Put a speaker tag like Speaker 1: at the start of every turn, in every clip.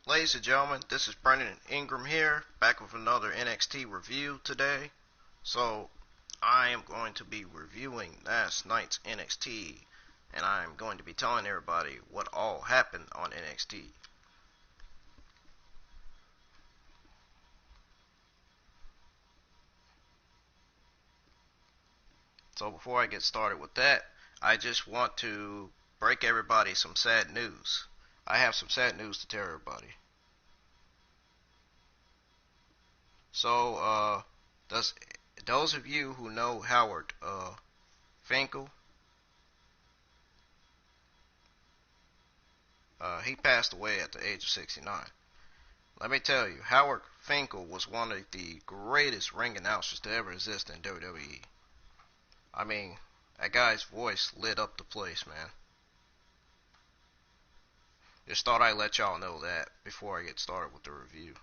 Speaker 1: Ladies and gentlemen, this is Brendan Ingram here, back with another NXT review today. So, I am going to be reviewing last night's NXT, and I'm going to be telling everybody what all happened on NXT. So before I get started with that, I just want to break everybody some sad news. I have some sad news to tell everybody. So, those of you who know Howard Finkel, he passed away at the age of 69. Let me tell you, Howard Finkel was one of the greatest ring announcers to ever exist in WWE. I mean, that guy's voice lit up the place, man. Just thought I'd let y'all know that before I get started with the review.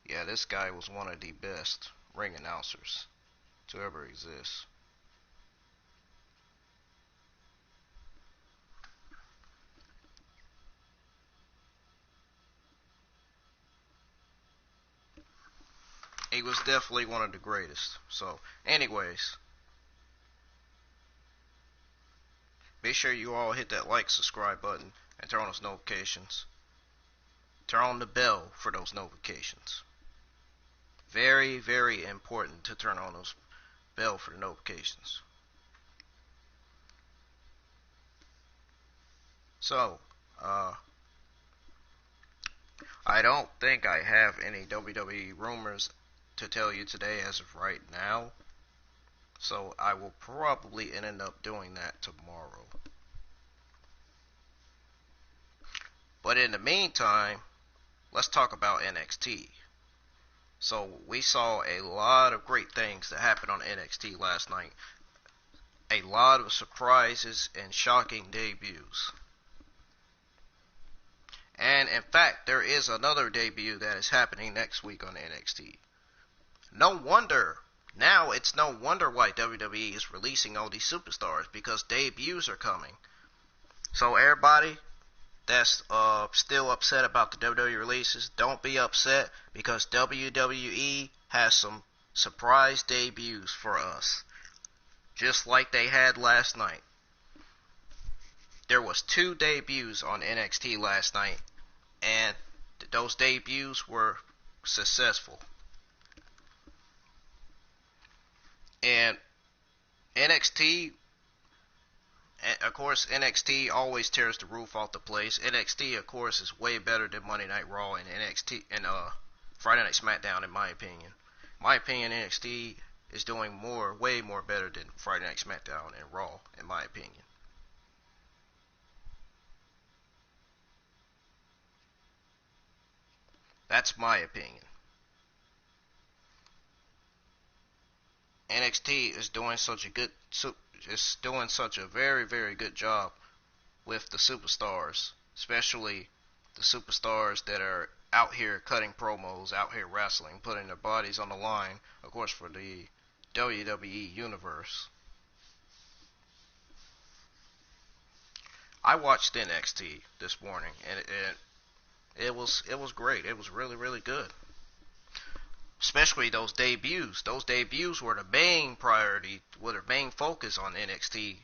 Speaker 1: Yeah, this guy was one of the best ring announcers to ever exist. He was definitely one of the greatest. So, anyways, be sure you all hit that like, subscribe button, and turn on those notifications. Turn on the bell for those notifications. Very, very important to turn on those bell for the notifications. So, I don't think I have any WWE rumors to tell you today as of right now. So I will probably end up doing that tomorrow. But in the meantime, let's talk about NXT. So we saw a lot of great things that happened on NXT last night. A lot of surprises and shocking debuts. And in fact, there is another debut that is happening next week on NXT. No wonder. Now it's no wonder why WWE is releasing all these superstars, because debuts are coming. So everybody that's still upset about the WWE releases, don't be upset, because WWE has some surprise debuts for us. Just like they had last night. There was 2 debuts on NXT last night, and those debuts were successful. And NXT, of course, NXT always tears the roof off the place. NXT, of course, is way better than Monday Night Raw and NXT and Friday Night SmackDown, in my opinion. In my opinion, NXT is doing way more better than Friday Night SmackDown and Raw, in my opinion. That's my opinion. NXT is doing such a very, very good job with the superstars, especially the superstars that are out here cutting promos, out here wrestling, putting their bodies on the line, of course, for the WWE universe. I watched NXT this morning, and it was great. It was really, really good. Especially those debuts. Those debuts were the main priority, were the main focus on NXT.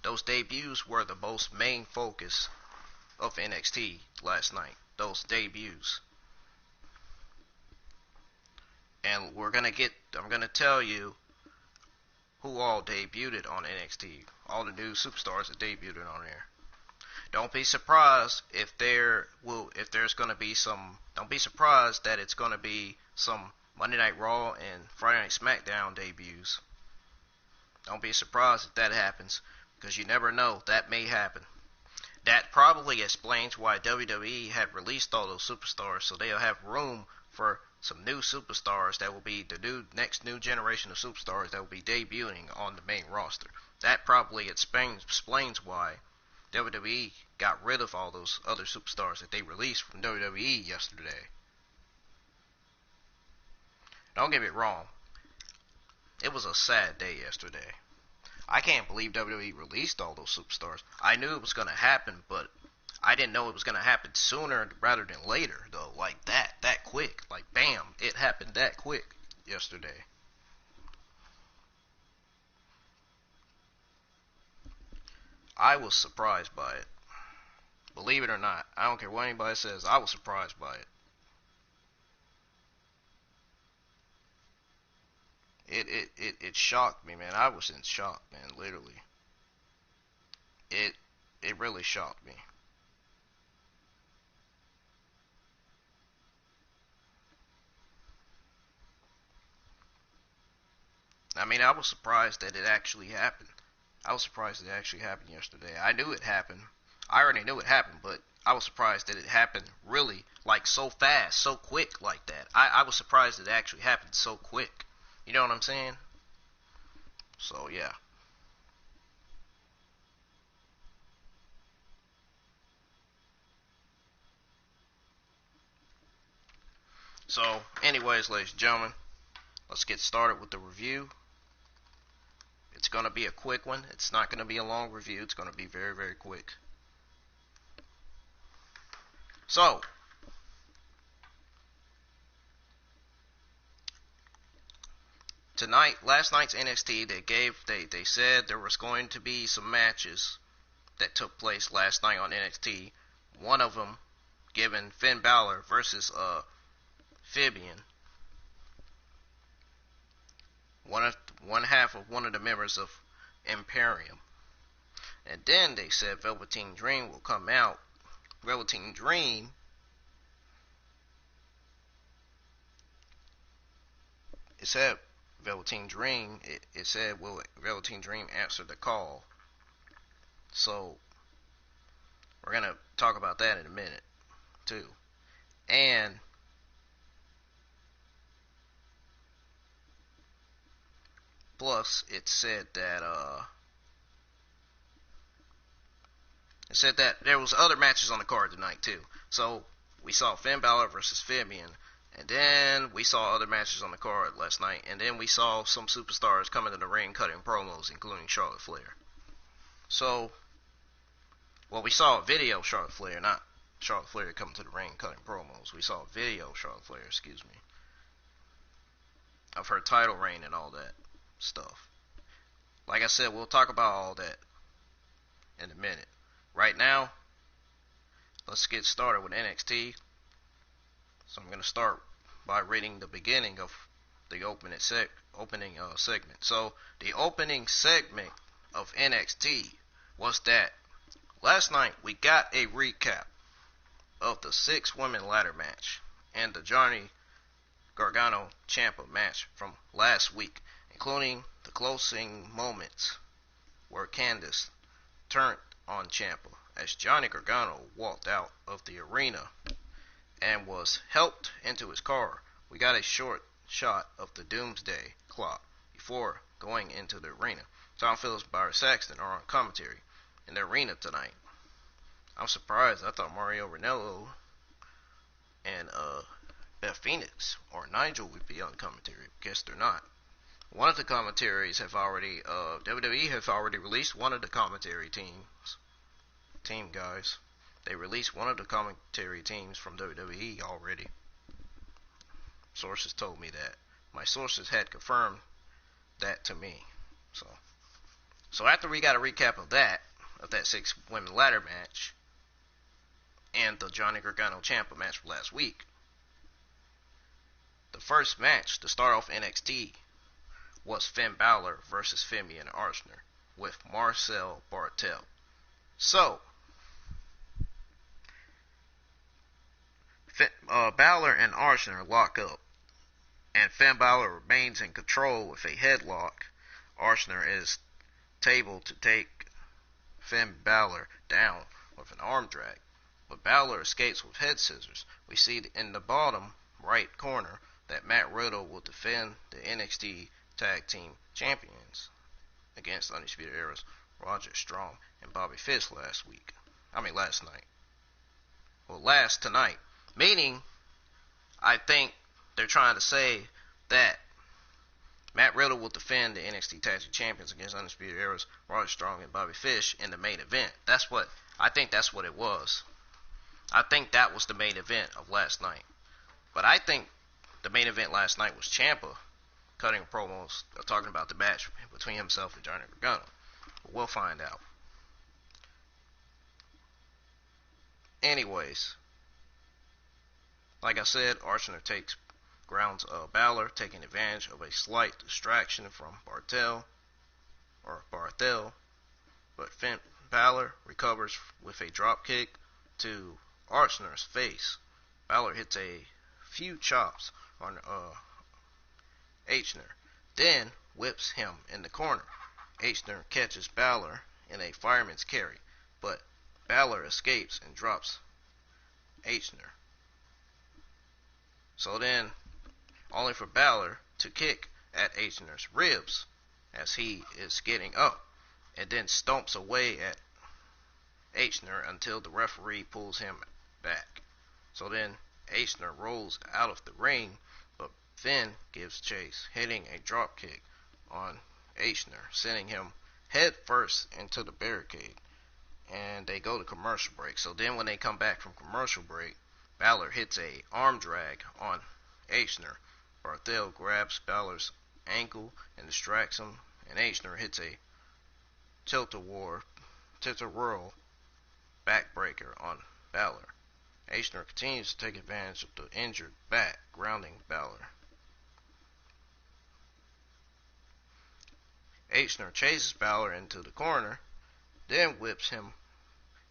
Speaker 1: Those debuts were the most main focus of NXT last night. Those debuts. And I'm gonna tell you who all debuted on NXT. All the new superstars that debuted on there. Don't be surprised if there's gonna be some. Don't be surprised that it's gonna be some Monday Night Raw and Friday Night SmackDown debuts. Don't be surprised if that happens, because you never know. That may happen. That probably explains why WWE had released all those superstars, so they'll have room for some new superstars that will be the next new generation of superstars that will be debuting on the main roster. That probably explains why WWE got rid of all those other superstars that they released from WWE yesterday. Don't get me wrong. It was a sad day yesterday. I can't believe WWE released all those superstars. I knew it was going to happen, but I didn't know it was going to happen sooner rather than later, though. Like that quick. Like, bam, it happened that quick yesterday. I was surprised by it. Believe it or not. I don't care what anybody says. I was surprised by it. It shocked me, man. I was in shock, man, literally. It it really shocked me. I mean, I was surprised that it actually happened. I was surprised it actually happened yesterday. I knew it happened. I already knew it happened, but I was surprised that it happened really, like, so fast, so quick like that. I was surprised it actually happened so quick. You know what I'm saying? So, yeah. So, anyways, ladies and gentlemen, let's get started with the review. It's going to be a quick one. It's not going to be a long review. It's going to be very, very quick. So, last night's NXT, they said there was going to be some matches that took place last night on NXT. One of them given Finn Balor versus Fabian, one half of one of the members of Imperium. And then they said Velveteen Dream will come out. Velveteen Dream it said Velveteen Dream it said will Velveteen Dream answer the call. So we're gonna talk about that in a minute too. And plus it said that there was other matches on the card tonight too. So we saw Finn Balor versus Fabian, and then we saw other matches on the card last night, and then we saw some superstars coming to the ring cutting promos, including Charlotte Flair. So, well, we saw a video of Charlotte Flair, not Charlotte Flair coming to the ring cutting promos. We saw a video of Charlotte Flair, of her title reign and all that stuff. Like I said, we'll talk about all that in a minute. Right now, let's get started with NXT. So I'm going to start by reading the beginning of the opening segment. So the opening segment of NXT was that last night we got a recap of the 6-woman ladder match and the Johnny Gargano Ciampa match from last week, including the closing moments where Candice turned on Ciampa as Johnny Gargano walked out of the arena and was helped into his car. We got a short shot of the Doomsday Clock before going into the arena. Tom Phillips and Byron Saxton are on commentary in the arena tonight. I'm surprised. I thought Mario Ranallo and Beth Phoenix or Nigel would be on commentary. Guess they're not. One of the commentaries have already, WWE have already released one of the commentary team guys. They released one of the commentary teams from WWE already. Sources told me that. My sources had confirmed that to me. So after we got a recap of that 6-women ladder match, and the Johnny Gargano Ciampa match from last week, the first match to start off NXT was Finn Balor versus Fabian Aichner with Marcel Barthel. So, Balor and Aichner lock up, and Finn Balor remains in control with a headlock. Aichner is able to take Finn Balor down with an arm drag, but Balor escapes with head scissors. We see in the bottom right corner that Matt Riddle will defend the NXT Tag Team Champions against Undisputed Era's Roger Strong and Bobby Fish last night. Well, tonight. Meaning, I think they're trying to say that Matt Riddle will defend the NXT Tag Team Champions against Undisputed Era's Roderick Strong and Bobby Fish in the main event. I think that's what it was. I think that was the main event of last night. But I think the main event last night was Ciampa cutting promos talking about the match between himself and Johnny Gargano. But we'll find out. Anyways, like I said, Archer takes grounds Balor, taking advantage of a slight distraction from Barthel, but Finn Balor recovers with a drop kick to Archer's face. Balor hits a few chops on Aichner, then whips him in the corner. Aichner catches Balor in a fireman's carry, but Balor escapes and drops Aichner. So then, only for Balor to kick at Aichner's ribs as he is getting up, and then stomps away at Aichner until the referee pulls him back. So then Aichner rolls out of the ring, but Finn gives chase, hitting a drop kick on Aichner, sending him head first into the barricade. And they go to commercial break. So then when they come back from commercial break, Balor hits a arm drag on Aichner. Barthel grabs Balor's ankle and distracts him, and Aichner hits a tilt-a-whirl backbreaker on Balor. Aichner continues to take advantage of the injured back, grounding Balor. Aichner chases Balor into the corner, then whips him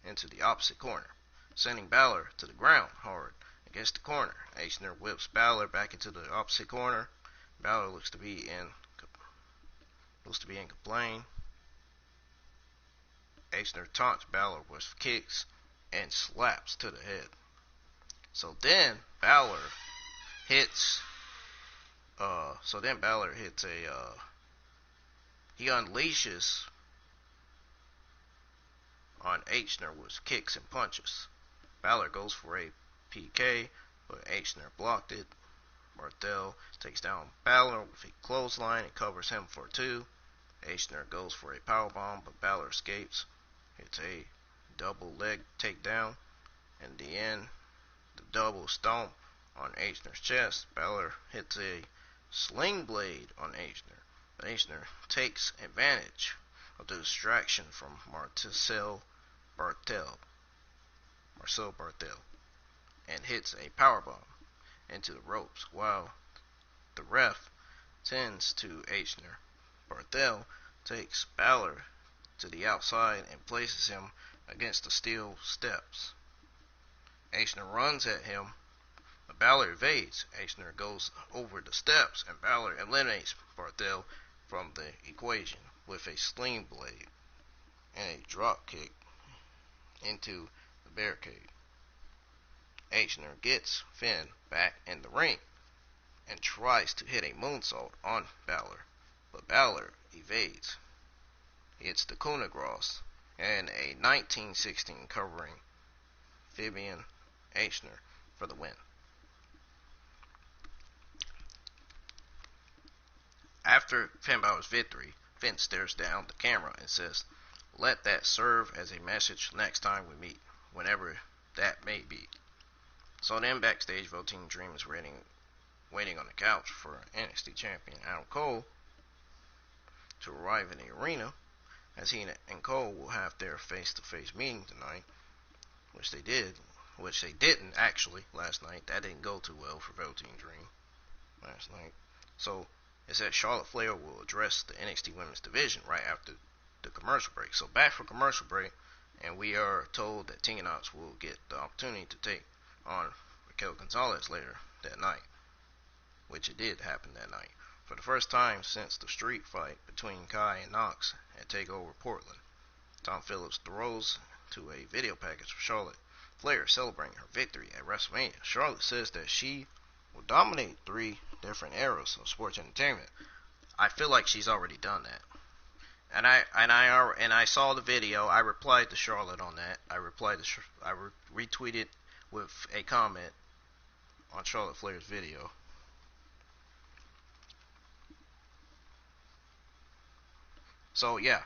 Speaker 1: into the opposite corner, sending Balor to the ground hard against the corner. Aichner whips Balor back into the opposite corner. Balor looks to be in complaint. Aichner taunts Balor with kicks and slaps to the head. So then Balor hits he unleashes on Aichner with kicks and punches. Balor goes for a PK, but Aichner blocked it. Barthel takes down Balor with a clothesline and covers him for two. Aichner goes for a powerbomb, but Balor escapes. Hits a double leg takedown. In the end, the double stomp on Aichner's chest. Balor hits a sling blade on Aichner, but Aichner takes advantage of the distraction from Marcel Barthel, and hits a powerbomb into the ropes while the ref tends to Aichner. Barthel takes Balor to the outside and places him against the steel steps. Aichner runs at him, but Balor evades. Aichner goes over the steps, and Balor eliminates Barthel from the equation with a sling blade and a drop kick into the barricade. Aichner gets Finn back in the ring and tries to hit a moonsault on Balor, but Balor evades. He hits the coup de grace and a 1916 covering Fabian Aichner for the win. After Finn Balor's victory, Finn stares down the camera and says, "Let that serve as a message next time we meet, whenever that may be." So then backstage, Velveteen Dream is waiting on the couch for NXT champion Adam Cole to arrive in the arena, as he and Cole will have their face-to-face meeting tonight, which they didn't actually last night. That didn't go too well for Velveteen Dream last night. So it said Charlotte Flair will address the NXT Women's Division right after the commercial break. So back for commercial break, and we are told that Tegan Nox will get the opportunity to take on Raquel Gonzalez later that night, which it did happen that night. For the first time since the street fight between Kai and Nox at TakeOver Portland, Tom Phillips throws to a video package for Charlotte Flair celebrating her victory at WrestleMania. Charlotte says that she will dominate 3 different eras of sports entertainment. I feel like she's already done that. And I saw the video. I replied to Charlotte on that. I retweeted with a comment on Charlotte Flair's video. So yeah,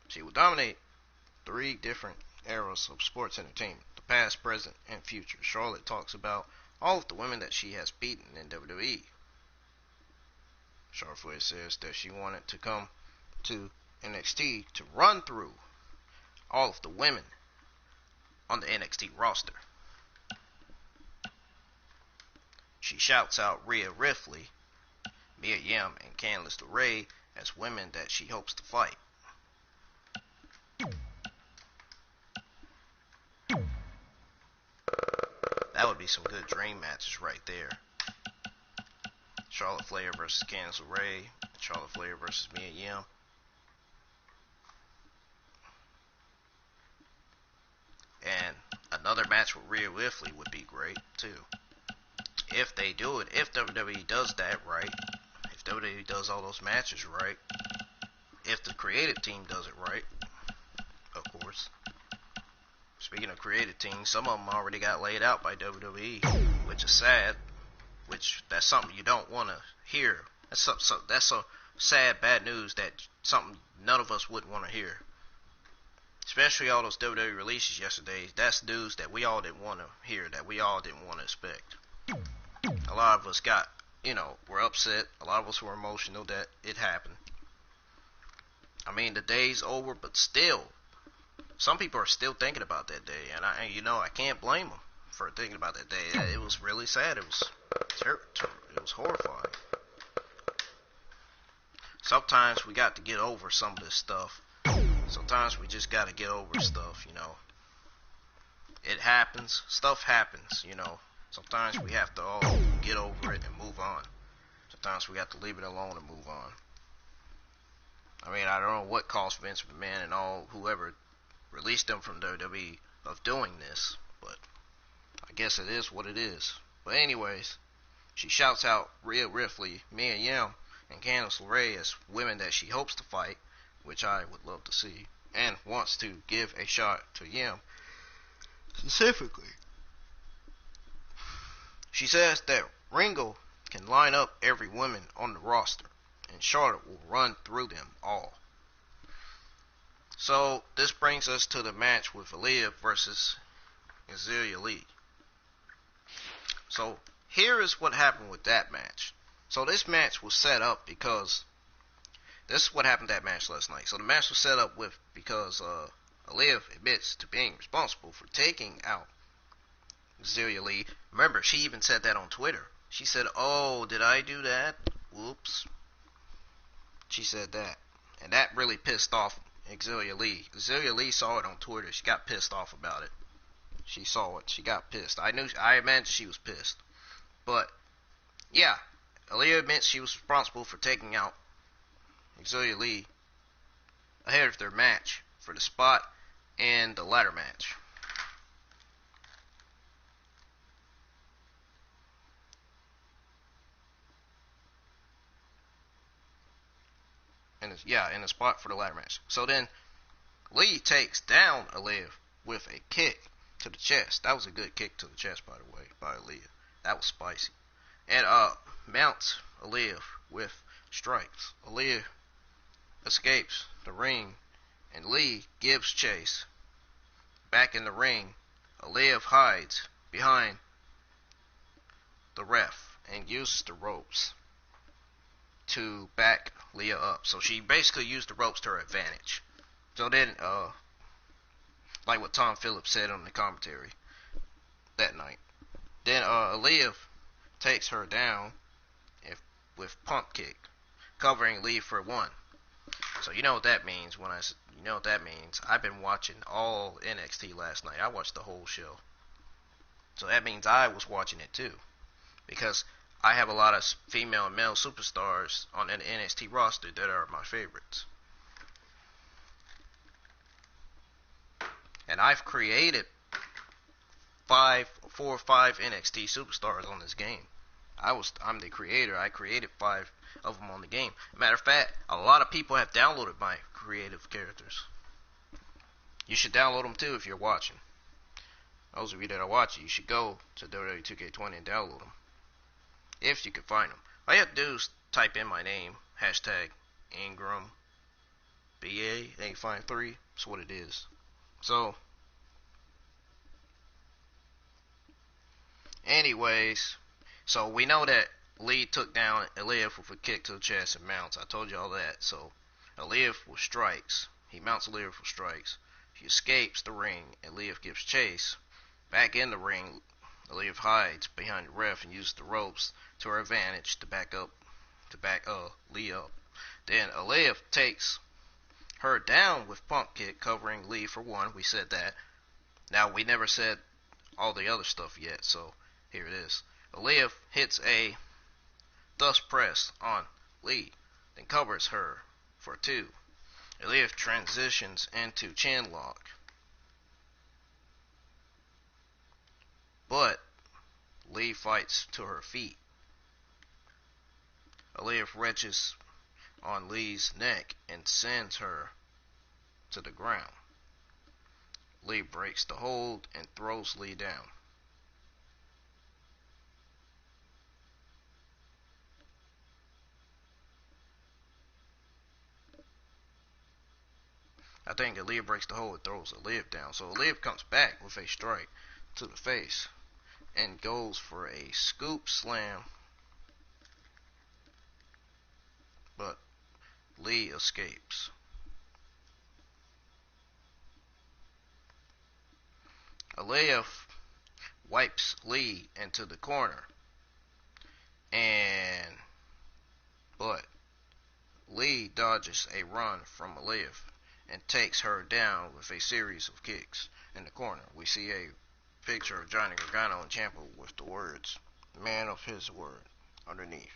Speaker 1: she will dominate 3 different eras of sports entertainment: the past, present, and future. Charlotte talks about all of the women that she has beaten in WWE. Charlotte Flair says that she wanted to come to NXT to run through all of the women on the NXT roster. She shouts out Rhea Ripley, Mia Yim, and Candice LeRae as women that she hopes to fight. That would be some good dream matches right there. Charlotte Flair versus Candice LeRae, Charlotte Flair versus Mia Yim. And another match with Rhea Ripley would be great too. If they do it, if WWE does that right, if WWE does all those matches right, if the creative team does it right, of course. Speaking of creative teams, some of them already got laid out by WWE, which is sad. Which that's something you don't want to hear. That's a sad, bad news. That something none of us would want to hear. Especially all those WWE releases yesterday. That's news that we all didn't want to hear. That we all didn't want to expect. A lot of us got, were upset. A lot of us were emotional that it happened. I mean, the day's over, but still, some people are still thinking about that day, and I can't blame them for thinking about that day. It was really sad. It was it was horrifying. Sometimes we got to get over some of this stuff. Sometimes we just got to get over stuff, It happens. Stuff happens, Sometimes we have to all get over it and move on. Sometimes we have to leave it alone and move on. I mean, I don't know what caused Vince McMahon and whoever released them from WWE of doing this, but I guess it is what it is. But anyways, she shouts out Rhea Ripley, Mia Yim, and Candice LeRae as women that she hopes to fight, which I would love to see, and wants to give a shot to Yim specifically. She says that Ringo can line up every woman on the roster, and Charlotte will run through them all. So this brings us to the match with Aaliyah versus Xia Li. So here is what happened with that match. So this match was set up because this is what happened that match last night. So the match was set up because Aaliyah admits to being responsible for taking out Xia Li. Remember, she even said that on Twitter. She said, "Oh, did I do that? Whoops." She said that, and that really pissed off Xia Li. Xia Li saw it on Twitter. She got pissed off about it. She saw it. She got pissed. I imagined she was pissed. But yeah, Aaliyah admits she was responsible for taking out Xia Li ahead of their match for the spot and the ladder match. In the spot for the ladder match. So then Lee takes down Aaliyah with a kick to the chest. That was a good kick to the chest, by the way, by Aaliyah. That was spicy. And mounts Aaliyah with strikes. Aaliyah escapes the ring, and Lee gives chase. Back in the ring, Aaliyah hides behind the ref and uses the ropes to back Leah up. So she basically used the ropes to her advantage. So then, like what Tom Phillips said on the commentary that night, then Aaliyah takes her down with pump kick, covering Lee for 1. So you know what that means. You know what that means. I've been watching all NXT last night. I watched the whole show. So that means I was watching it too, because I have a lot of female and male superstars on the NXT roster that are my favorites. And I've created 4 or 5 NXT superstars on this game. I'm the creator. I created 5 of them on the game. Matter of fact, a lot of people have downloaded my creative characters. You should download them too if you're watching. Those of you that are watching, you should go to WWE 2K20 and download them. If you can find them. All you have to do is type in my name, hashtag Ingram, BA ain't fine 3. That's what it is. So, anyways, so we know that Lee took down Aliyah with a kick to the chest and mounts. I told you all that. So, Aliyah with strikes. He mounts Aliyah with strikes. He escapes the ring, and Aliyah gives chase. Back in the ring, Aliyah hides behind the ref and uses the ropes to her advantage to back Lee up. Then Aliyah takes her down with pump kick, covering Lee for one. We said that. Now we never said all the other stuff yet, so here it is. Aliyah hits a dust press on Lee, then covers her for 2. Aliyah transitions into chin lock, but Lee fights to her feet. Aliyah wrenches on Lee's neck and sends her to the ground. Lee breaks the hold and throws Lee down. I think Aliyah breaks the hold and throws Aliyah down. So Aliyah comes back with a strike to the face and goes for a scoop slam, but Lee escapes. Aliyah wipes Lee into the corner, but Lee dodges a run from Aliyah and takes her down with a series of kicks in the corner. We see a picture of Johnny Gargano and Ciampa with the words, "Man of his word," underneath.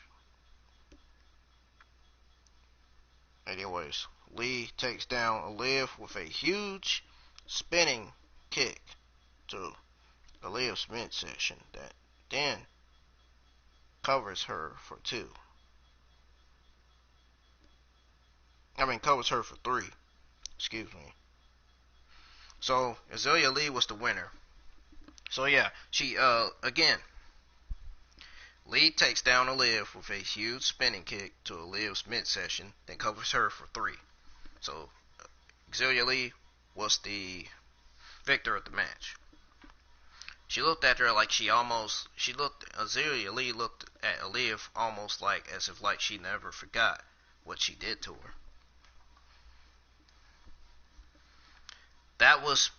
Speaker 1: Anyways, Lee takes down Aliyah with a huge spinning kick to Aliyah's midsection that then covers her for 2. Covers her for 3. Excuse me. So, Azalea Lee was the winner. So, yeah, again, Lee takes down Aliyah with a huge spinning kick to Aliyah's midsection, then covers her for 3. So, Azalea Lee was the victor of the match. She looked at her like Azalea Lee looked at Aliyah almost like as if like she never forgot what she did to her. That was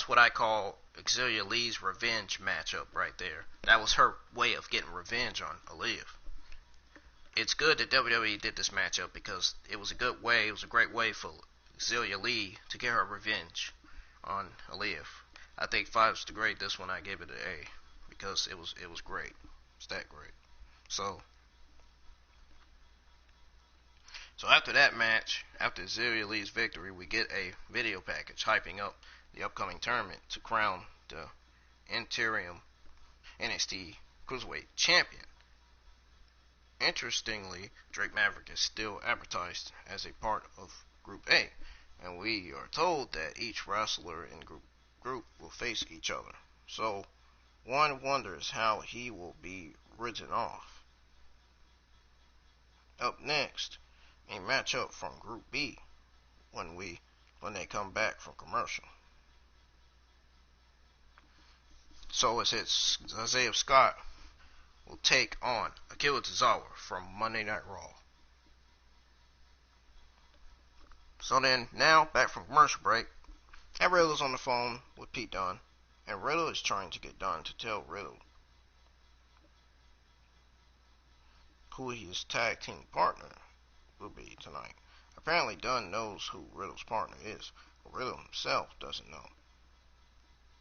Speaker 1: what I call Azalea Lee's revenge matchup right there. That was her way of getting revenge on Aliyah. It's good that WWE did this matchup because it was a great way for Azalea Lee to get her revenge on Aliyah. I think 5's to grade this one. I gave it an A because it was great. It's that great. So after that match, after Azalea Lee's victory, we get a video package hyping up the upcoming tournament to crown the interim NXT Cruiserweight Champion. Interestingly, Drake Maverick is still advertised as a part of Group A, and we are told that each wrestler in group will face each other. So one wonders how he will be written off. Up next, a matchup from Group B when they come back from commercial. So it says Isaiah Scott will take on Akira Tozawa from Monday Night Raw. So then, now back from commercial break, and Riddle's on the phone with Pete Dunne, and Riddle is trying to get Dunne to tell Riddle who his tag team partner will be tonight. Apparently Dunne knows who Riddle's partner is, but Riddle himself doesn't know.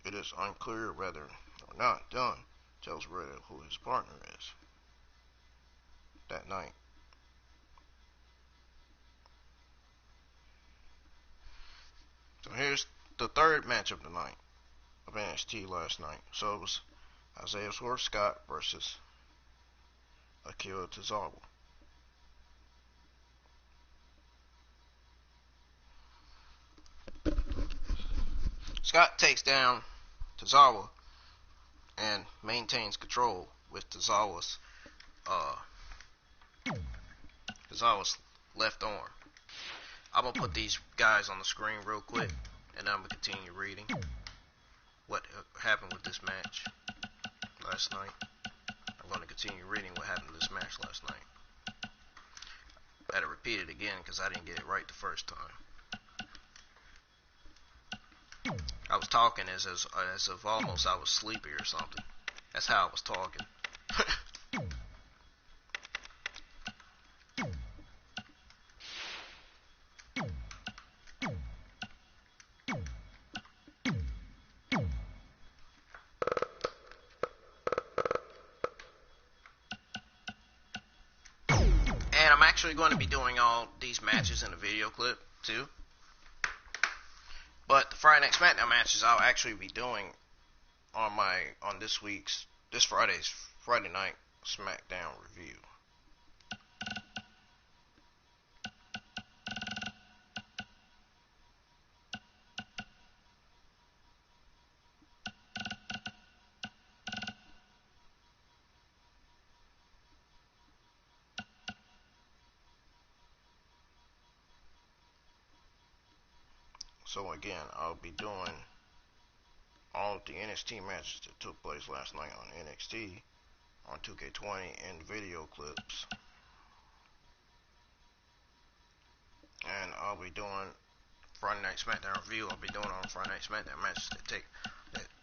Speaker 1: It is unclear whether or not Dunne tells Riddle who his partner is that night. So here's the third match of the night of NXT last night. So it was Isaiah Scott versus Akira Tozawa. Scott takes down Tozawa and maintains control with Tozawa's left arm. I'm gonna put these guys on the screen real quick, and then I'm gonna continue reading what happened with this match last night. I'm gonna continue reading what happened with this match last night. I had to repeat it again because I didn't get it right the first time. I was talking as if almost I was sleepy or something. That's how I was talking. And I'm actually going to be doing all these matches in a video clip too. But the Friday Night SmackDown matches I'll actually be doing on this Friday's Friday Night SmackDown review. So again, I'll be doing all of the NXT matches that took place last night on NXT on 2K20 and video clips. And I'll be doing Friday Night SmackDown review. I'll be doing on Friday Night SmackDown matches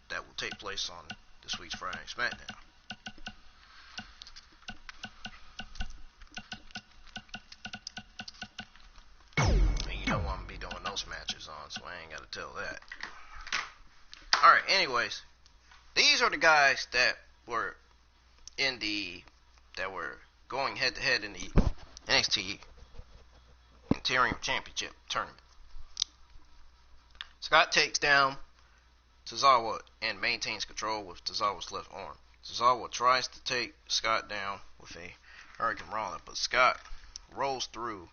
Speaker 1: that will take place on this week's Friday Night SmackDown. And you know I'm gonna be doing those matches on, so I ain't gotta tell that. Alright, anyways, these are the guys that were going head to head in the NXT Interim Championship tournament. Scott takes down Tozawa and maintains control with Tozawa's left arm. Tozawa tries to take Scott down with a Hurricane Rana, but Scott rolls through.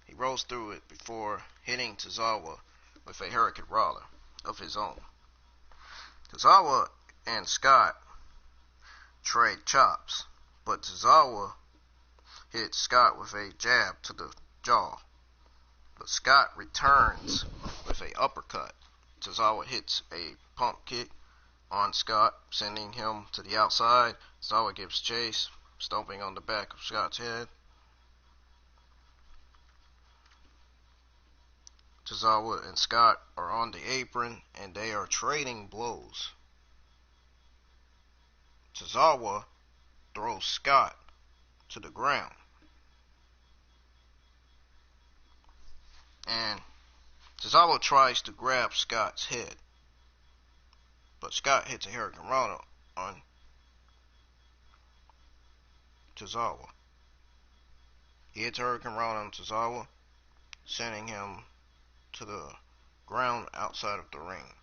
Speaker 1: He rolls through it before hitting Tozawa with a Hurricane Rana of his own. Tozawa and Scott trade chops, but Tozawa hits Scott with a jab to the jaw. But Scott returns with a uppercut. Tozawa hits a pump kick on Scott, sending him to the outside. Tozawa gives chase, stomping on the back of Scott's head. Tozawa and Scott are on the apron, and they are trading blows. Tozawa throws Scott to the ground. And Tozawa tries to grab Scott's head, but Scott hits a Hurricane Rana on Tozawa. He hits a Hurricane Rana on Tozawa, sending him to the ground outside of the ring.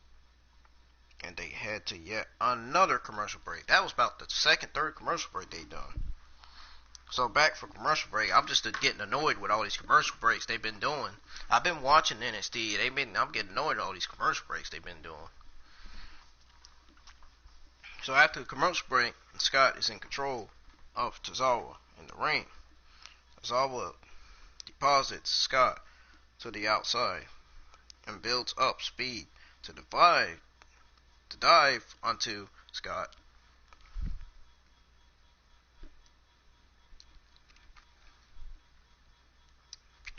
Speaker 1: And they head to yet another commercial break. That was about the third commercial break they done. So back for commercial break, I'm just getting annoyed with all these commercial breaks they've been doing. I've been watching NXT. I'm getting annoyed at all these commercial breaks they've been doing. So after the commercial break, Scott is in control of Tozawa in the ring. Tozawa deposits Scott to the outside and builds up speed to dive onto Scott.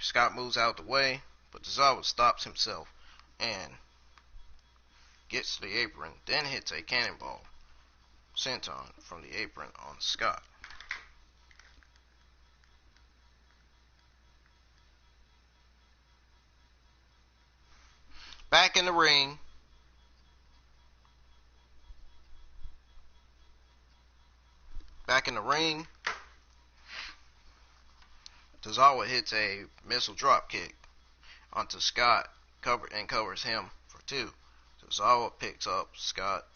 Speaker 1: Scott moves out the way, but Tozawa stops himself and gets to the apron, then hits a cannonball senton from the apron on Scott. Back in the ring, Tozawa hits a missile drop kick onto Scott and covers him for 2. Tozawa picks up Scott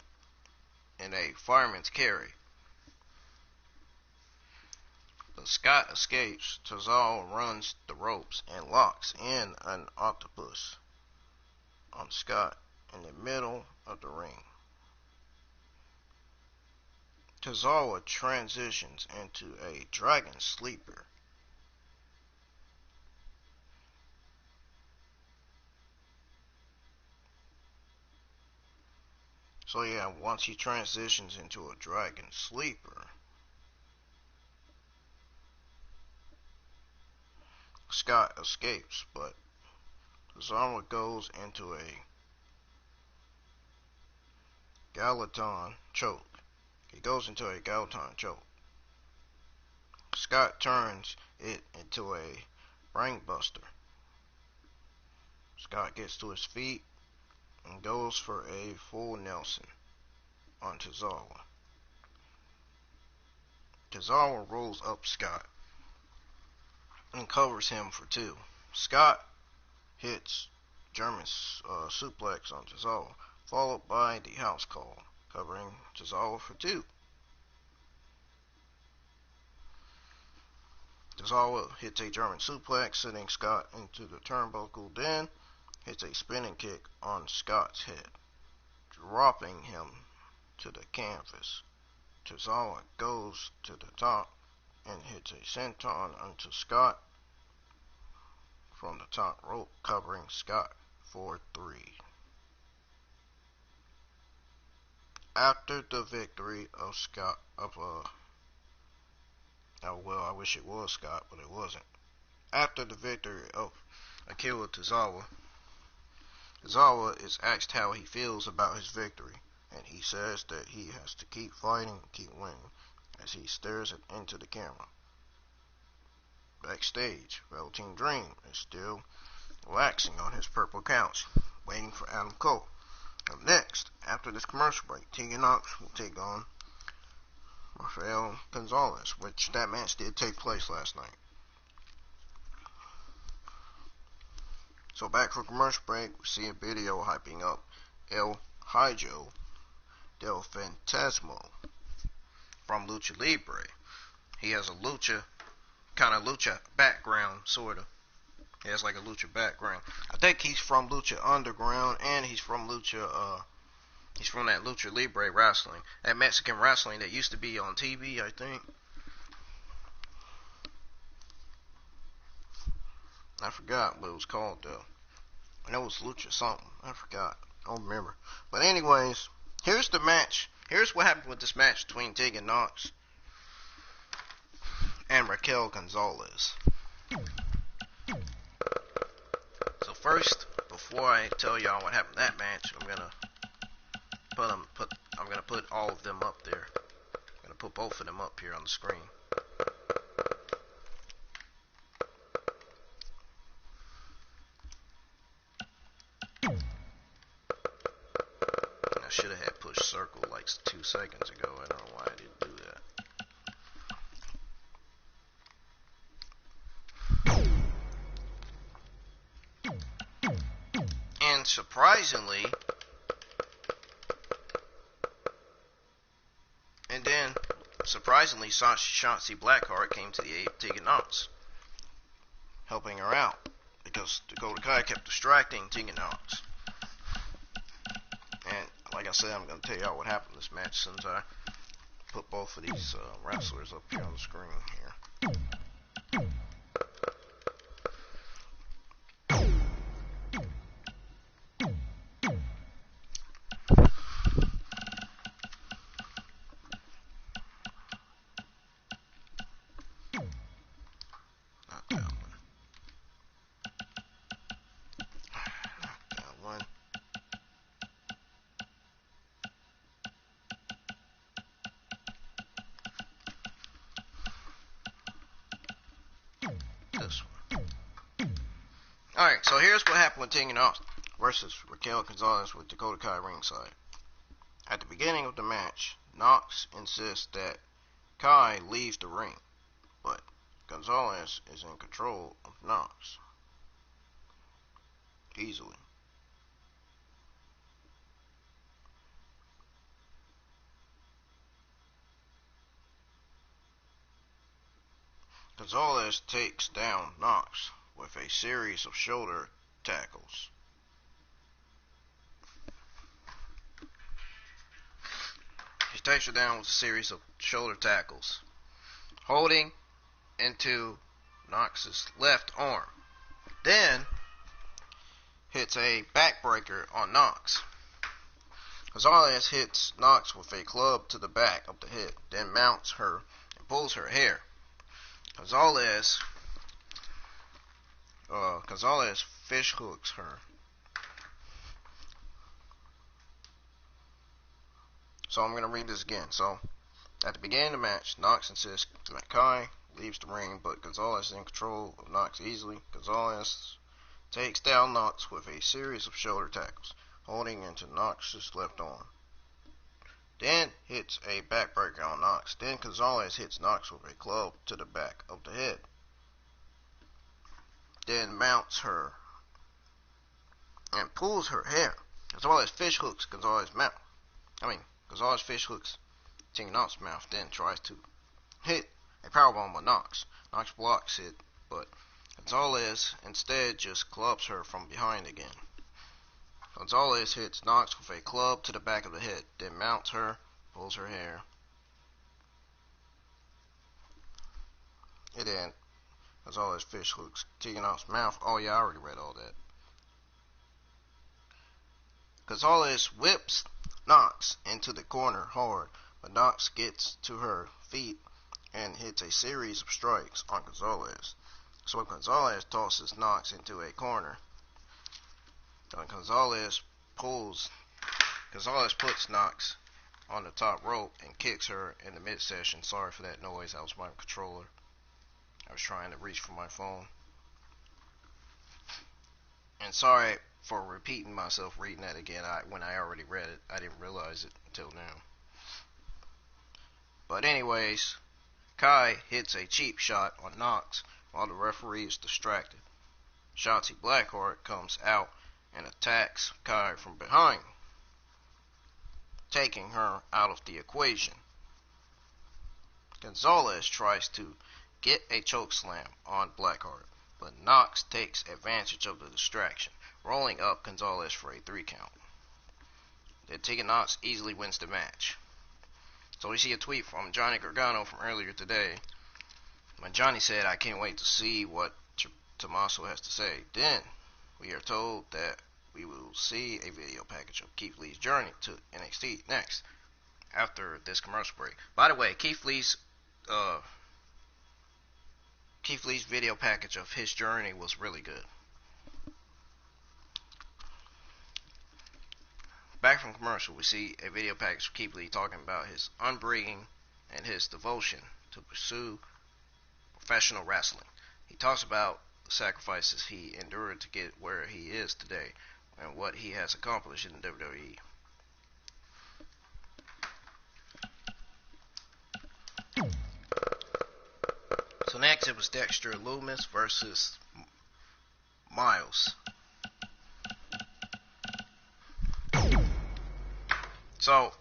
Speaker 1: in a fireman's carry. But Scott escapes. Tozawa runs the ropes and locks in an octopus on Scott in the middle of the ring. Tozawa transitions into a dragon sleeper So yeah, once he transitions into a dragon sleeper, Scott escapes, but Tozawa goes into a Galaton choke. He goes into a Galaton choke. Scott turns it into a brainbuster. Scott gets to his feet and goes for a full Nelson on Tozawa. Tozawa rolls up Scott and covers him for 2. Scott hits German suplex on Tozawa, followed by the house call, covering Tozawa for 2. Tozawa hits a German suplex, sending Scott into the turnbuckle, then hits a spinning kick on Scott's head, dropping him to the canvas. Tozawa goes to the top and hits a senton onto Scott from the top rope, covering Scott for 3. After the victory of Scott, I wish it was Scott, but it wasn't. After the victory of Akira Tozawa, Tozawa is asked how he feels about his victory, and he says that he has to keep fighting and keep winning as he stares into the camera. Backstage, Velveteen Dream is still relaxing on his purple couch, waiting for Adam Cole. Up next, after this commercial break, Tegan Knox will take on Rafael Gonzalez, which that match did take place last night. So back for commercial break, we see a video hyping up El Hijo del Fantasma from Lucha Libre. He has a lucha background, sorta. He has like a lucha background. I think he's from Lucha Underground, and he's from that Lucha Libre wrestling. That Mexican wrestling that used to be on TV, I think. I forgot what it was called, though. I know it was Lucha something. I forgot. I don't remember. But anyways, here's the match. Here's what happened with this match between Tegan Knox and Raquel Gonzalez. So first, before I tell y'all what happened in that match, I'm gonna put all of them up there. I'm gonna put both of them up here on the screen. I should have had push circle like 2 seconds ago. I don't know why I didn't do that. And surprisingly, Shotzi Blackheart came to the aid of Tegan Knox, helping her out, because Dakota Kai kept distracting Tegan Knox. And like I said, I'm going to tell y'all what happened in this match since I put both of these wrestlers up here on the screen here. Alright, so here's what happened with Tegan Knox versus Raquel Gonzalez with Dakota Kai ringside. At the beginning of the match, Knox insists that Kai leaves the ring, but Gonzalez is in control of Knox easily. Gonzalez takes down Knox with a series of shoulder tackles. He takes her down with a series of shoulder tackles, holding into Knox's left arm. Then hits a backbreaker on Knox. Gonzalez hits Knox with a club to the back of the head, then mounts her and pulls her hair. Gonzalez fish hooks her. So I'm going to read this again. So, at the beginning of the match, Knox insists that Kai leaves the ring, but Gonzalez is in control of Knox easily. Gonzalez takes down Knox with a series of shoulder tackles, holding into Knox's left arm. Then hits a backbreaker on Knox. Then Gonzalez hits Knox with a club to the back of the head. Then mounts her and pulls her hair. Gonzalez fish hooks Gonzalez's mouth. Gonzalez fish hooks Team Knox's mouth, then tries to hit a powerbomb with Knox. Knox blocks it, but Gonzalez instead just clubs her from behind again. Gonzalez hits Knox with a club to the back of the head, then mounts her, pulls her hair, and then Gonzalez fish hooks Tegan Knox's mouth. Oh yeah, I already read all that. Gonzalez whips Knox into the corner hard, but Knox gets to her feet and hits a series of strikes on Gonzalez. So Gonzalez tosses Knox into a corner. Gonzalez puts Knox on the top rope and kicks her in the midsection. Sorry for that noise, that was my controller. I was trying to reach for my phone. And sorry for repeating myself reading that again. When I already read it, I didn't realize it until now. But anyways, Kai hits a cheap shot on Knox while the referee is distracted. Shotzi Blackheart comes out and attacks Kai from behind, taking her out of the equation. Gonzalez tries to get a chokeslam on Blackheart, but Knox takes advantage of the distraction, rolling up Gonzalez for a 3 count. Then Tegan Knox easily wins the match. So we see a tweet from Johnny Gargano from earlier today, when Johnny said, "I can't wait to see what Tommaso has to say." Then we are told that we will see a video package of Keith Lee's journey to NXT next, after this commercial break. By the way, Keith Lee's video package of his journey was really good. Back from commercial, we see a video package of Keith Lee talking about his upbringing and his devotion to pursue professional wrestling. He talks about the sacrifices he endured to get where he is today and what he has accomplished in the WWE. So next it was Dexter Lumis versus Miles. So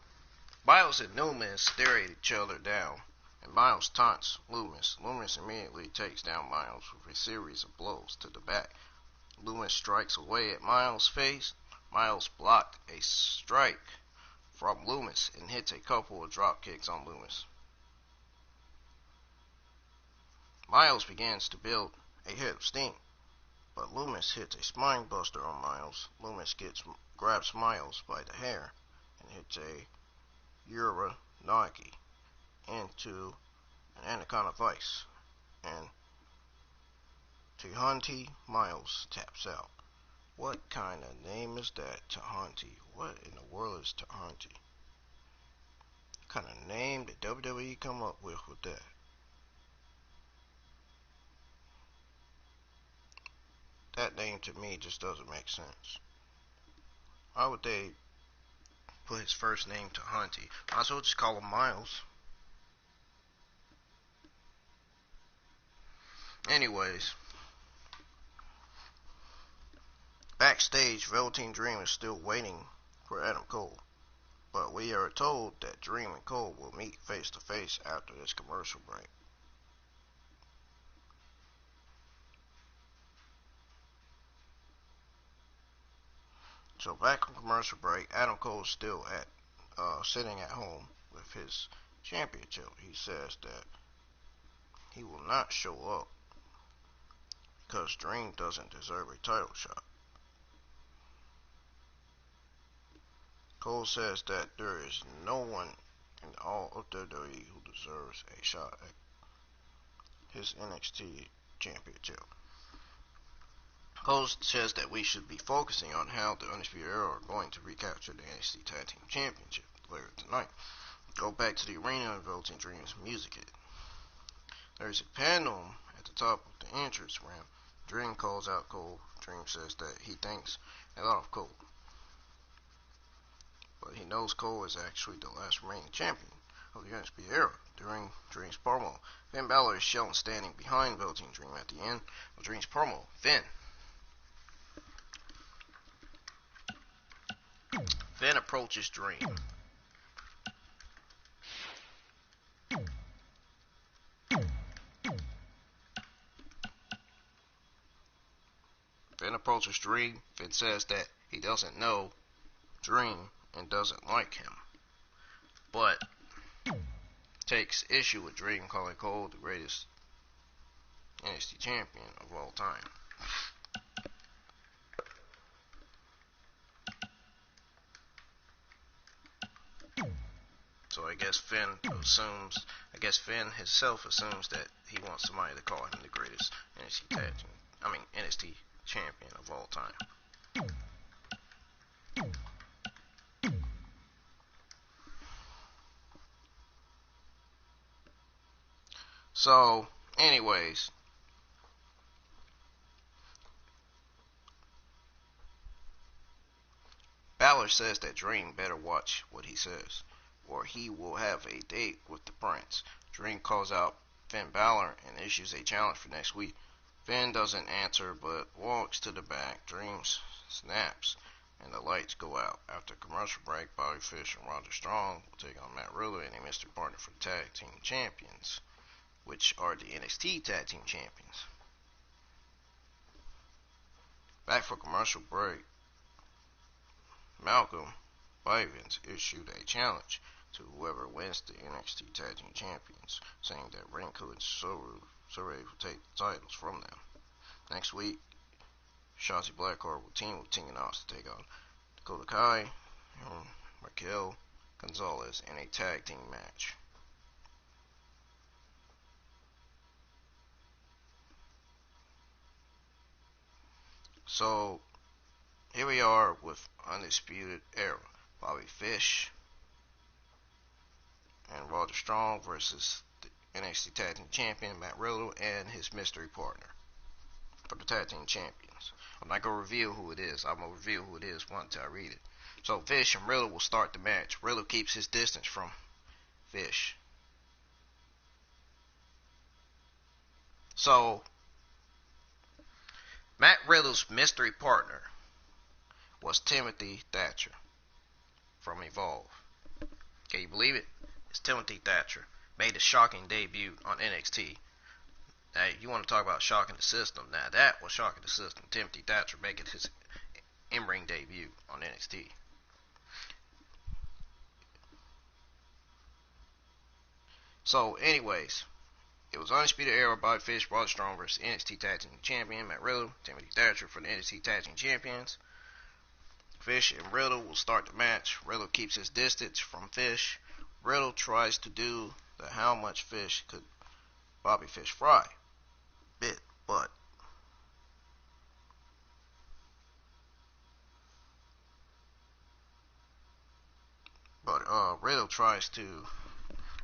Speaker 1: Miles and Lumis stare at each other down, and Miles taunts Lumis. Lumis immediately takes down Miles with a series of blows to the back. Lumis strikes away at Miles' face. Miles blocked a strike from Lumis and hits a couple of drop kicks on Lumis. Miles begins to build a head of steam, but Lumis hits a spine buster on Miles. Lumis grabs Miles by the hair and hits a Uranagi into an Anaconda Vice, and Tehante Miles taps out. What kind of name is that, Tehante? What in the world is Tehante? What kind of name did WWE come up with that? That name to me just doesn't make sense. Why would they put his first name Tehante? Might as well just call him Miles. Anyways, backstage, Velveteen Dream is still waiting for Adam Cole, but we are told that Dream and Cole will meet face to face after this commercial break. So back from commercial break, Adam Cole is still sitting at home with his championship. He says that he will not show up because Dream doesn't deserve a title shot. Cole says that there is no one in all of WWE who deserves a shot at his NXT championship. Cole says that we should be focusing on how the Undisputed Era are going to recapture the NXT Tag Team Championship later tonight. Go back to the arena and Velveteen Dream's music hit. There's a panel at the top of the entrance ramp. Dream calls out Cole. Dream says that he thinks a lot of Cole, but he knows Cole is actually the last remaining champion of the Undisputed Era. During Dream's promo, Finn Balor is shown standing behind Velveteen Dream at the end of Dream's promo. Finn approaches Dream. Finn says that he doesn't know Dream and doesn't like him, but takes issue with Dream calling Cole the greatest NXT champion of all time. So I guess Finn himself assumes that he wants somebody to call him the greatest NXT champion of all time. So, anyways, Balor says that Dream better watch what he says, or he will have a date with the Prince. Dream calls out Finn Balor and issues a challenge for next week. Finn doesn't answer but walks to the back. Dream snaps and the lights go out. After commercial break, Bobby Fish and Roderick Strong will take on Matt Riddle and a mystery partner for the Tag Team Champions, which are the NXT Tag Team Champions. Back for commercial break, Malcolm Bivens issued a challenge to whoever wins the NXT Tag Team Champions, saying that Renko and Soru will take the titles from them. Next week, Shotzi Blackheart will team with Tegan Knox to take on Dakota Kai and Raquel Gonzalez in a tag team match. So, here we are with Undisputed Era. Bobby Fish and Roderick Strong versus the NXT Tag Team Champion Matt Riddle and his mystery partner for the Tag Team Champions. I'm not going to reveal who it is. I'm going to reveal who it is once I read it. So Fish and Riddle will start the match. Riddle keeps his distance from Fish. So Matt Riddle's mystery partner was Timothy Thatcher from Evolve. Can you believe it? It's Timothy Thatcher. Made a shocking debut on NXT. Now, you want to talk about shocking the system. Now, that was shocking the system. Timothy Thatcher making his in-ring debut on NXT. So, anyways, it was Undisputed Era, Bobby Fish, Roderick Strong versus NXT Tag Team Champion Matt Riddle, Timothy Thatcher for the NXT Tag Team Champions. Fish and Riddle will start the match. Riddle keeps his distance from Fish. Riddle tries to do the how much fish could Bobby Fish fry bit, but Riddle tries to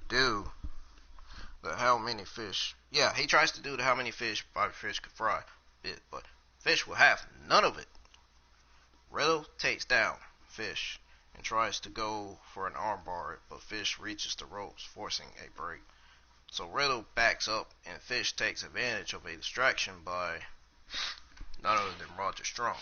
Speaker 1: do the how many fish. Yeah, he tries to do the how many fish Bobby Fish could fry bit, but Fish will have none of it. Riddle takes down Fish and tries to go for an armbar, but Fish reaches the ropes, forcing a break. So Riddle backs up, and Fish takes advantage of a distraction by none other than Roderick Strong.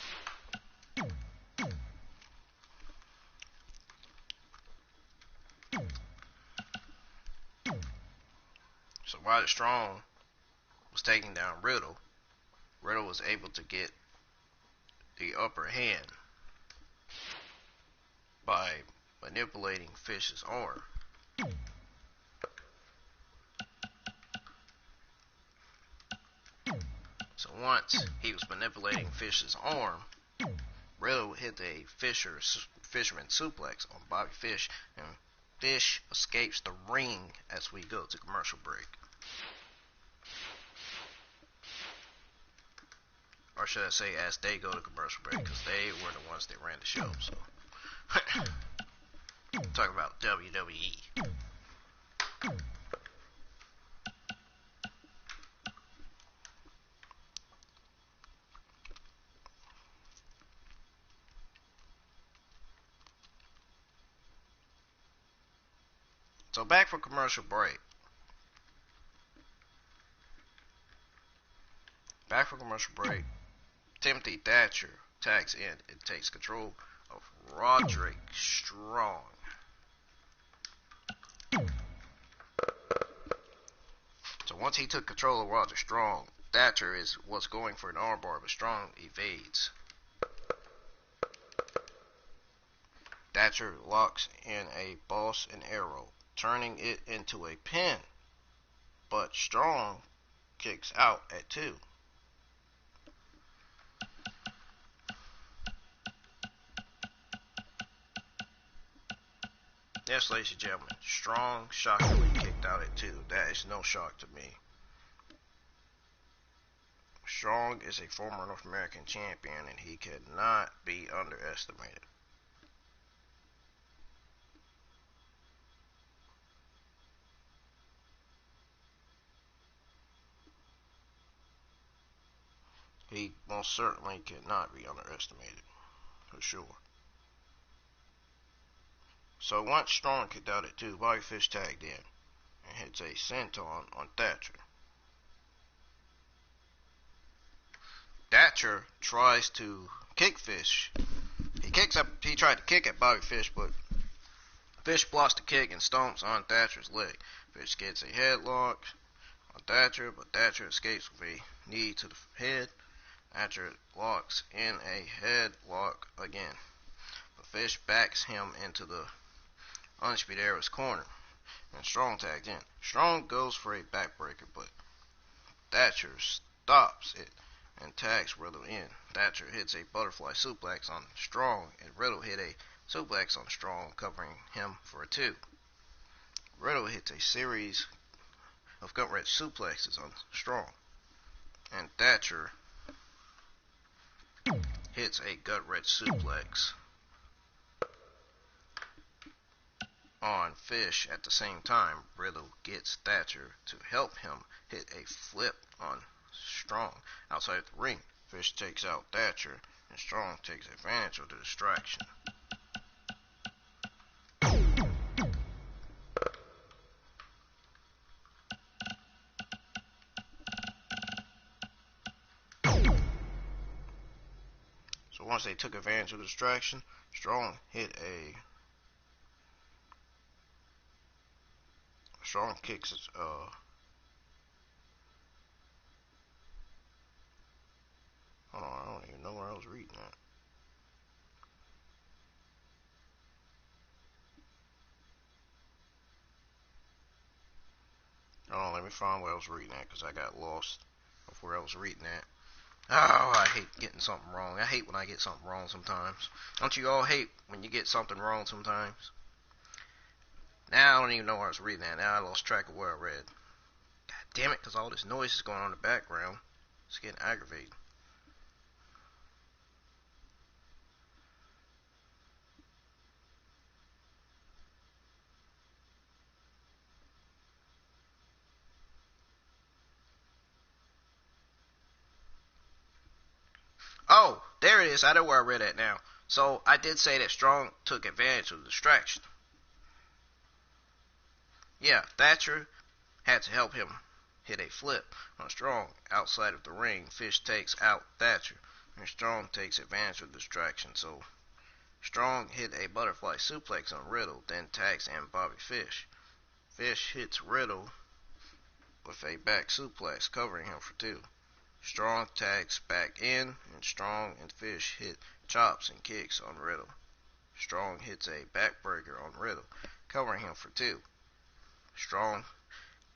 Speaker 1: So Roderick Strong was taking down Riddle. Riddle was able to get the upper hand by manipulating Fish's arm. So once he was manipulating Fish's arm, Riddle hit a fisherman suplex on Bobby Fish, and Fish escapes the ring as we go to commercial break. Or should I say, as they go to commercial break, because they were the ones that ran the show. So, talk about WWE. So back from commercial break. Timothy Thatcher tags in and takes control of Roderick Strong. So once he took control of Roderick Strong, Thatcher was going for an armbar, but Strong evades. Thatcher locks in a boss and arrow, turning it into a pin, but Strong kicks out at 2. Yes, ladies and gentlemen, Strong shockingly kicked out at 2. That is no shock to me. Strong is a former North American champion, and he cannot be underestimated. He most certainly cannot be underestimated, for sure. So once Strong kicked out at 2, Bobby Fish tagged in and hits a senton on Thatcher. Thatcher tries to kick Fish. He tried to kick at Bobby Fish, but Fish blocks the kick and stomps on Thatcher's leg. Fish gets a headlock on Thatcher, but Thatcher escapes with a knee to the head. Thatcher locks in a headlock again, but Fish backs him into the Undisputed Era's corner, and Strong tags in. Strong goes for a backbreaker, but Thatcher stops it and tags Riddle in. Thatcher hits a butterfly suplex on Strong, and Riddle hit a suplex on Strong, covering him for a 2. Riddle hits a series of gut-wrench suplexes on Strong, and Thatcher hits a gut-wrench suplex on Fish at the same time. Riddle gets Thatcher to help him hit a flip on Strong outside the ring. Fish takes out Thatcher, and Strong takes advantage of the distraction. So once they took advantage of the distraction, Strong kicks hold on, I don't even know where I was reading that. Hold on, let me find where I was reading that, because I got lost of where I was reading that. Oh, I hate getting something wrong. I hate when I get something wrong sometimes. Don't you all hate when you get something wrong sometimes? Now I don't even know where I was reading that. Now I lost track of where I read. God damn it, because all this noise is going on in the background. It's getting aggravating. Oh, there it is. I know where I read that now. So I did say that Strong took advantage of the distraction. Yeah, Thatcher had to help him hit a flip on Strong outside of the ring. Fish takes out Thatcher, and Strong takes advantage of the distraction. So Strong hit a butterfly suplex on Riddle, then tags in Bobby Fish. Fish hits Riddle with a back suplex, covering him for 2. Strong tags back in, and Strong and Fish hit chops and kicks on Riddle. Strong hits a backbreaker on Riddle, covering him for 2. Strong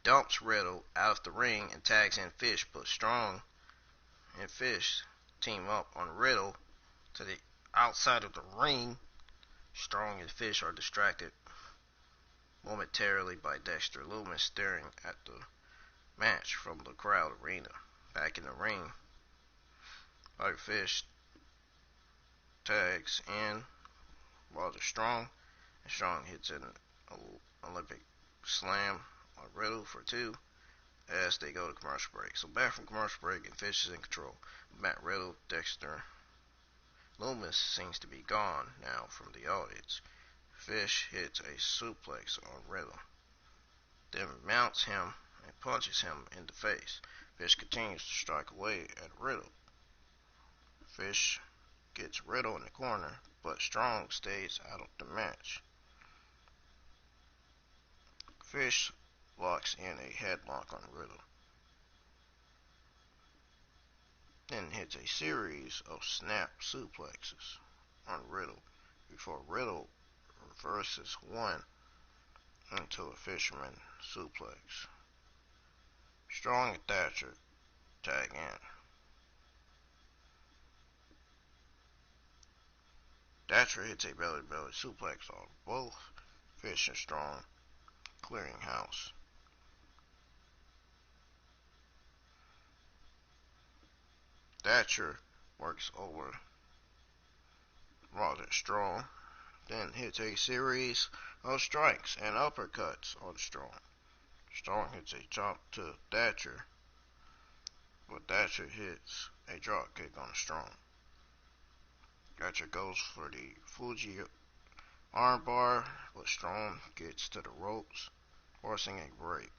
Speaker 1: dumps Riddle out of the ring and tags in Fish, but Strong and Fish team up on Riddle to the outside of the ring. Strong and Fish are distracted momentarily by Dexter Lumis staring at the match from the crowd arena. Back in the ring, Bobby Fish tags in Roger Strong, and Strong hits an Olympic slam on Riddle for 2 as they go to commercial break. So back from commercial break, and Fish is in control. Matt Riddle, Dexter Lumis seems to be gone now from the audience. Fish hits a suplex on Riddle, then mounts him and punches him in the face. Fish continues to strike away at Riddle. Fish gets Riddle in the corner, but Strong stays out of the match. Fish locks in a headlock on Riddle, then hits a series of snap suplexes on Riddle before Riddle reverses one into a fisherman suplex. Strong and Thatcher tag in. Thatcher hits a belly-to-belly suplex on both Fish and Strong, clearing house. Thatcher works over Roger Strong, then hits a series of strikes and uppercuts on Strong. Strong hits a chop to Thatcher, but Thatcher hits a drop kick on Strong. Thatcher goes for the Fuji armbar, but Strong gets to the ropes, forcing a break.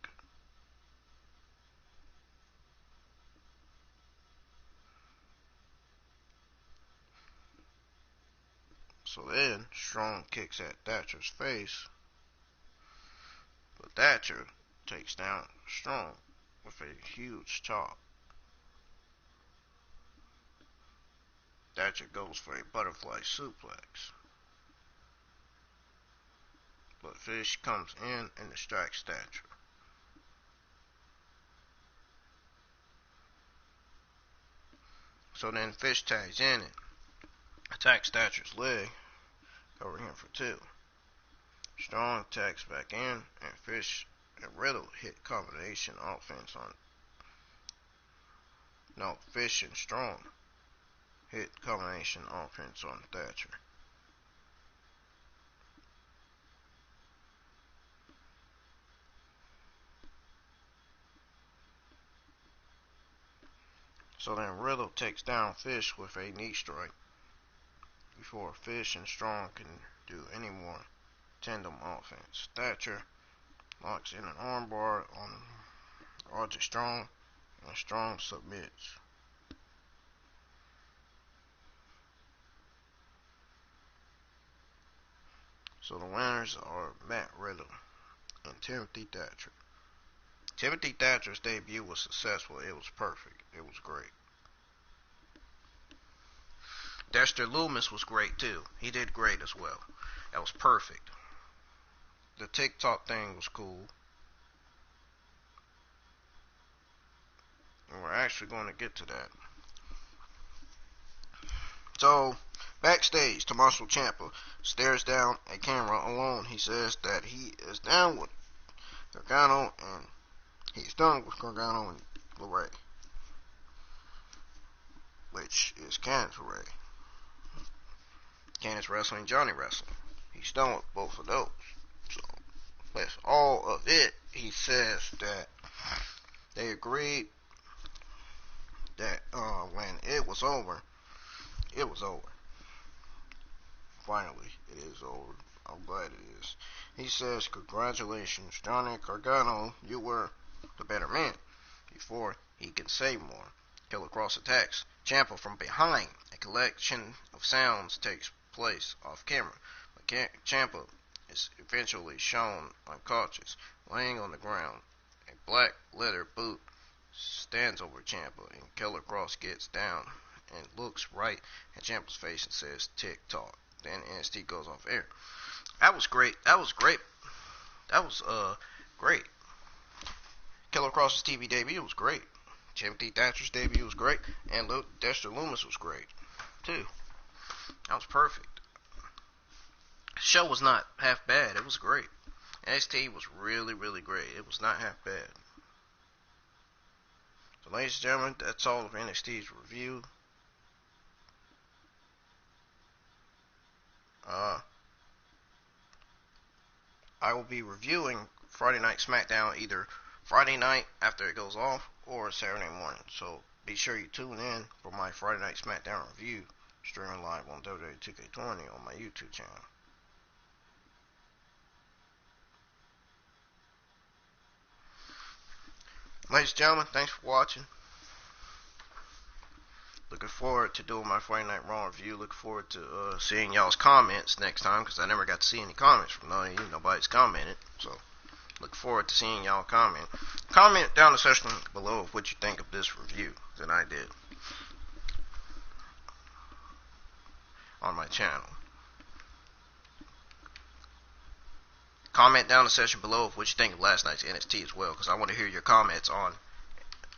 Speaker 1: So then Strong kicks at Thatcher's face, but Thatcher takes down Strong with a huge chop. Thatcher goes for a butterfly suplex, but Fish comes in and distracts Thatcher. So then Fish tags in and attacks Thatcher's leg, covering him for 2. Strong tags back in, and Fish and Riddle hit combination offense on. No, Fish and Strong hit combination offense on Thatcher. So then Riddle takes down Fish with a knee strike before Fish and Strong can do any more tandem offense. Thatcher locks in an armbar on Roger Strong, and Strong submits. So the winners are Matt Riddle and Timothy Thatcher. Timothy Thatcher's debut was successful. It was perfect. It was great. Dexter Lumis was great too. He did great as well. That was perfect. The TikTok thing was cool. And we're actually going to get to that. So, backstage, Tommaso Ciampa stares down a camera alone. He says that he is down with Gargano and he's done with Gargano and LeRae, which is Candice LeRae. Candice wrestling, Johnny wrestling. He's done with both of those. So, that's all of it. He says that they agreed that when it was over, it was over. Finally, it is over. I'm glad it is. He says, congratulations, Johnny Gargano, you were the better man. Before he can say more, Killer Kross attacks Ciampa from behind. A collection of sounds takes place off camera, but Ciampa is eventually shown unconscious, laying on the ground. A black leather boot stands over Ciampa, and Killer Kross gets down and looks right at Ciampa's face and says, "Tick-tock." Then NXT goes off air. That was great. That was great. That was great. Killer Kross's TV debut was great. Timothy Thatcher's debut was great, and Dexter Lumis was great too. That was perfect. The show was not half bad. It was great. NXT was really, really great. It was not half bad. So, ladies and gentlemen, that's all of NXT's review. I will be reviewing Friday Night SmackDown either Friday night after it goes off or Saturday morning. So be sure you tune in for my Friday Night SmackDown review, streaming live on WWE 2K20 on my YouTube channel. Ladies and gentlemen, thanks for watching. Looking forward to doing my Friday Night Raw review. Looking forward to seeing y'all's comments next time, because I never got to see any comments from none of you. Nobody's commented, so look forward to seeing y'all comment. Comment down the section below of what you think of this review that I did on my channel. Comment down the section below of what you think of last night's NXT as well, because I want to hear your comments on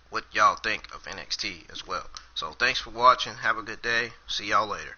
Speaker 1: what y'all think of NXT as well. So thanks for watching. Have a good day. See y'all later.